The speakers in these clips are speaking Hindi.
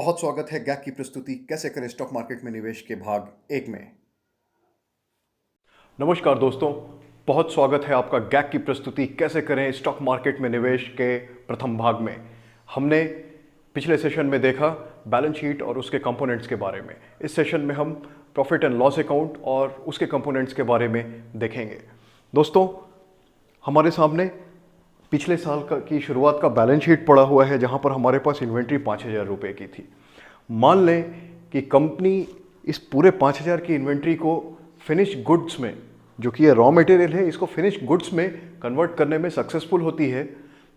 बहुत स्वागत है गैक की प्रस्तुति कैसे करें स्टॉक मार्केट में निवेश के भाग 1 में। नमस्कार दोस्तों, बहुत स्वागत है आपका गैक की प्रस्तुति कैसे करें स्टॉक मार्केट में निवेश के प्रथम भाग में। हमने पिछले सेशन में देखा बैलेंस शीट और उसके कंपोनेंट्स के बारे में। इस सेशन में हम प्रॉफिट एंड लॉस अकाउंट और उसके कंपोनेंट्स के बारे में देखेंगे। दोस्तों, हमारे सामने पिछले साल की शुरुआत का बैलेंस शीट पड़ा हुआ है, जहां पर हमारे पास इन्वेंट्री 5,000 रुपये की थी। मान लें कि कंपनी इस पूरे 5,000 की इन्वेंट्री को फिनिश गुड्स में, जो कि ये रॉ मटेरियल है, इसको फिनिश गुड्स में कन्वर्ट करने में सक्सेसफुल होती है,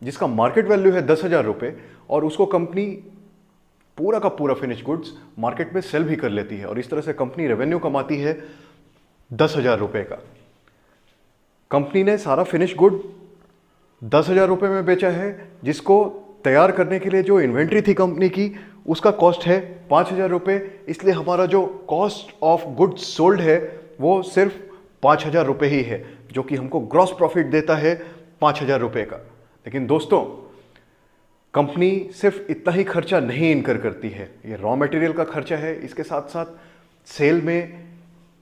जिसका मार्केट वैल्यू है 10,000 रुपये, और उसको कंपनी पूरा का पूरा फिनिश गुड्स मार्केट में सेल भी कर लेती है, और इस तरह से कंपनी रेवेन्यू कमाती है 10,000 रुपये का। कंपनी ने सारा फिनिश गुड 10,000 रुपये में बेचा है, जिसको तैयार करने के लिए जो इन्वेंट्री थी कंपनी की, उसका कॉस्ट है 5,000 रुपये। इसलिए हमारा जो कॉस्ट ऑफ गुड्स सोल्ड है वो सिर्फ 5,000 रुपये ही है, जो कि हमको ग्रॉस प्रॉफिट देता है 5,000 रुपये का। लेकिन दोस्तों, कंपनी सिर्फ इतना ही खर्चा नहीं इनकर करती है, ये रॉ मटेरियल का खर्चा है, इसके साथ साथ सेल में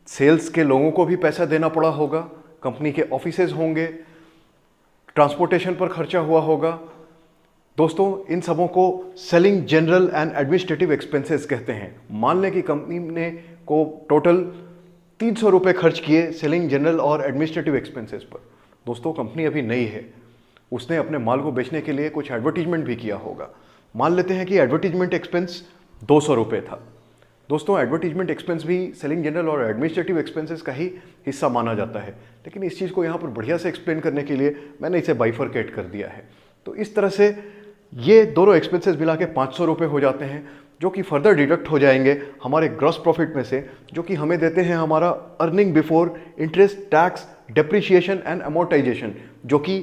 सेल्स के लोगों को भी पैसा देना पड़ा होगा, कंपनी के ऑफिसेज होंगे, ट्रांसपोर्टेशन पर खर्चा हुआ होगा। दोस्तों, इन सबों को selling general and administrative expenses कहते हैं। मान लें कि कंपनी ने को टोटल 300 रुपये खर्च किए सेलिंग जनरल और एडमिनिस्ट्रेटिव एक्सपेंसेस पर। दोस्तों, कंपनी अभी नई है, उसने अपने माल को बेचने के लिए कुछ एडवर्टीजमेंट भी किया होगा। मान लेते हैं कि एडवर्टीजमेंट एक्सपेंस 200 रुपये था। दोस्तों, एडवर्टीजमेंट एक्सपेंस भी सेलिंग जनरल और एडमिनिस्ट्रेटिव एक्सपेंसेस का ही हिस्सा माना जाता है, लेकिन इस चीज़ को यहाँ पर बढ़िया से एक्सप्लेन करने के लिए मैंने इसे बाइफरकेट कर दिया है। तो इस तरह से ये दोनों एक्सपेंसेस मिला के 500 रुपये हो जाते हैं, जो कि फर्दर डिडक्ट हो जाएंगे हमारे ग्रॉस प्रॉफिट में से, जो कि हमें देते हैं हमारा earning before interest, tax, depreciation and amortisation, जो कि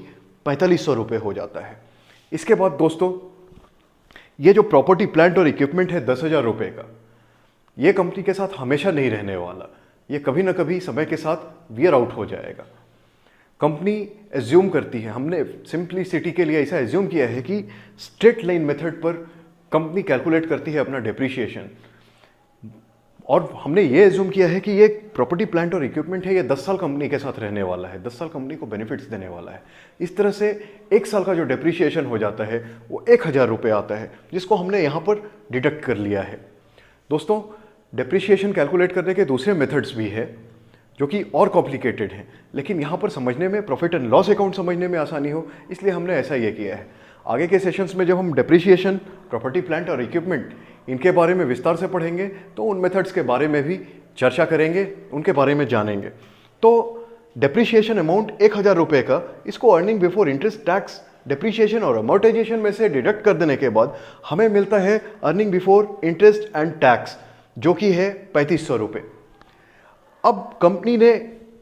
4,500 रुपये हो जाता है। इसके बाद दोस्तों, ये जो प्रॉपर्टी, प्लांट और इक्विपमेंट है 10,000 रुपये का, ये कंपनी के साथ हमेशा नहीं रहने वाला, ये कभी ना कभी समय के साथ वियर आउट हो जाएगा। कंपनी एज्यूम करती है, हमने सिंप्लिसिटी के लिए ऐसा एज्यूम किया है कि स्ट्रेट लाइन मेथड पर कंपनी कैलकुलेट करती है अपना डेप्रिसिएशन, और हमने ये एज्यूम किया है कि ये प्रॉपर्टी, प्लांट और इक्विपमेंट है, ये 10 साल कंपनी के साथ रहने वाला है, 10 साल कंपनी को बेनिफिट्स देने वाला है। इस तरह से 1 साल का जो डेप्रिसिएशन हो जाता है वो 1,000 रुपये आता है, जिसको हमने यहाँ पर डिडक्ट कर लिया है। दोस्तों, डेप्रिसिएशन कैलकुलेट करने के दूसरे मेथड्स भी है, जो कि और कॉम्प्लिकेटेड हैं, लेकिन यहाँ पर समझने में, प्रॉफिट एंड लॉस अकाउंट समझने में आसानी हो, इसलिए हमने ऐसा ये किया है। आगे के सेशंस में जब हम डेप्रिसिएशन, प्रॉपर्टी, प्लांट और इक्विपमेंट, इनके बारे में विस्तार से पढ़ेंगे, तो उन मेथड्स के बारे में भी चर्चा करेंगे, उनके बारे में जानेंगे। तो डेप्रिसिएशन अमाउंट 1,000 रुपये का, इसको earning before interest, tax, depreciation और अमोर्टाइजेशन में से डिडक्ट कर देने के बाद हमें मिलता है earning before interest and tax, जो कि है 3,500 रुपये। अब कंपनी ने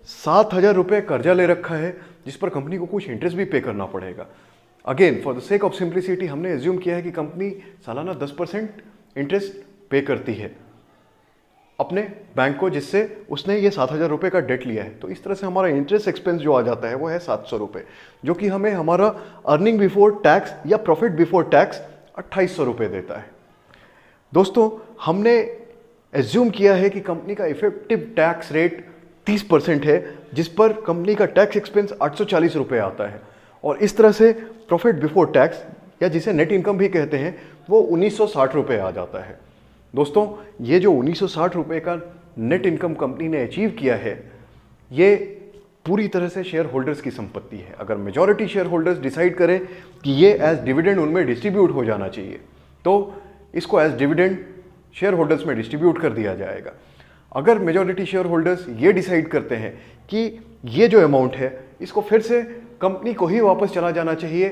7,000 रुपये कर्जा ले रखा है, जिस पर कंपनी को कुछ इंटरेस्ट भी पे करना पड़ेगा। Again, for the sake of simplicity, हमने एज्यूम किया है कि कंपनी सालाना 10% इंटरेस्ट पे करती है अपने बैंक को, जिससे उसने ये 7,000 रुपये का डेट लिया है। तो इस तरह से हमारा इंटरेस्ट एक्सपेंस जो आ जाता है वो है 700 रुपये, जो कि हमें हमारा अर्निंग बिफोर टैक्स या प्रॉफिट बिफोर टैक्स 2,800 रुपये देता है। दोस्तों, हमने एज्यूम किया है कि कंपनी का इफेक्टिव टैक्स रेट 30% है, जिस पर कंपनी का टैक्स एक्सपेंस 840 रुपये आता है, और इस तरह से प्रॉफिट बिफोर टैक्स, या जिसे नेट इनकम भी कहते हैं, वो 1,960 रुपये आ जाता है। दोस्तों, ये जो 1,960 रुपये का नेट इनकम कंपनी ने अचीव किया है, ये पूरी तरह से शेयर होल्डर्स की संपत्ति है। अगर मेजॉरिटी शेयर होल्डर्स डिसाइड करें कि ये एज डिविडेंड उनमें डिस्ट्रीब्यूट हो जाना चाहिए, तो इसको एज डिविडेंड शेयर होल्डर्स में डिस्ट्रीब्यूट कर दिया जाएगा। अगर मेजॉरिटी शेयर होल्डर्स ये डिसाइड करते हैं कि ये जो अमाउंट है, इसको फिर से कंपनी को ही वापस चला जाना चाहिए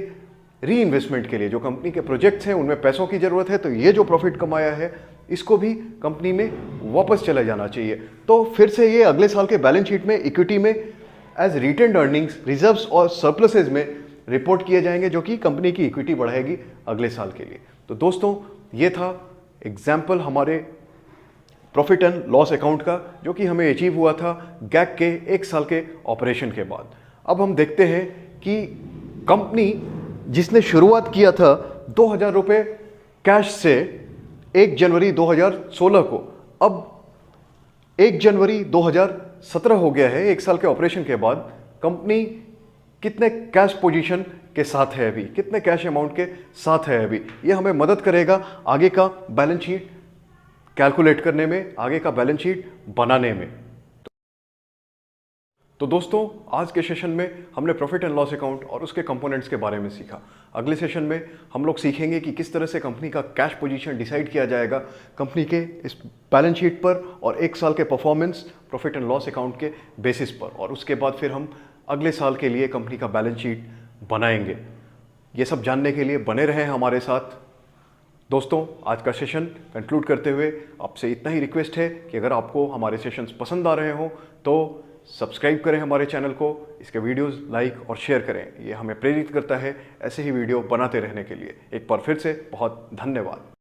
री इन्वेस्टमेंट के लिए, जो कंपनी के प्रोजेक्ट्स हैं उनमें पैसों की ज़रूरत है, तो ये जो प्रॉफिट कमाया है इसको भी कंपनी में वापस चला जाना चाहिए, तो फिर से ये अगले साल के बैलेंस शीट में, इक्विटी में एज रिटेन्ड अर्निंग्स, रिजर्व्स और सरप्लसेज में रिपोर्ट किए जाएंगे, जो कि कंपनी की इक्विटी बढ़ाएगी अगले साल के लिए। तो दोस्तों, ये था एग्जाम्पल हमारे प्रॉफिट एंड लॉस अकाउंट का, जो कि हमें अचीव हुआ था गैक के 1 साल के ऑपरेशन के बाद। अब हम देखते हैं कि कंपनी जिसने शुरुआत किया था 2,000 रुपये कैश से, 1 जनवरी 2016 को। अब 1 जनवरी 2017 हो गया है। 1 साल के ऑपरेशन के बाद कंपनी कितने कैश पोजीशन के साथ है अभी, कितने कैश अमाउंट के साथ है अभी, ये हमें मदद करेगा आगे का बैलेंस शीट कैलकुलेट करने में, आगे का बैलेंस शीट बनाने में। तो दोस्तों, आज के सेशन में हमने प्रॉफिट एंड लॉस अकाउंट और उसके कंपोनेंट्स के बारे में सीखा। अगले सेशन में हम लोग सीखेंगे कि किस तरह से कंपनी का कैश पोजीशन डिसाइड किया जाएगा कंपनी के इस बैलेंस शीट पर और 1 साल के performance profit and loss account के बेसिस पर, और उसके बाद फिर हम अगले साल के लिए कंपनी का बैलेंस शीट बनाएंगे। ये सब जानने के लिए बने रहें हमारे साथ। दोस्तों, आज का सेशन कंक्लूड करते हुए आपसे इतना ही रिक्वेस्ट है कि अगर आपको हमारे सेशंस पसंद आ रहे हो तो सब्सक्राइब करें हमारे चैनल को, इसके वीडियोस लाइक और शेयर करें। ये हमें प्रेरित करता है ऐसे ही वीडियो बनाते रहने के लिए। एक बार फिर से बहुत धन्यवाद।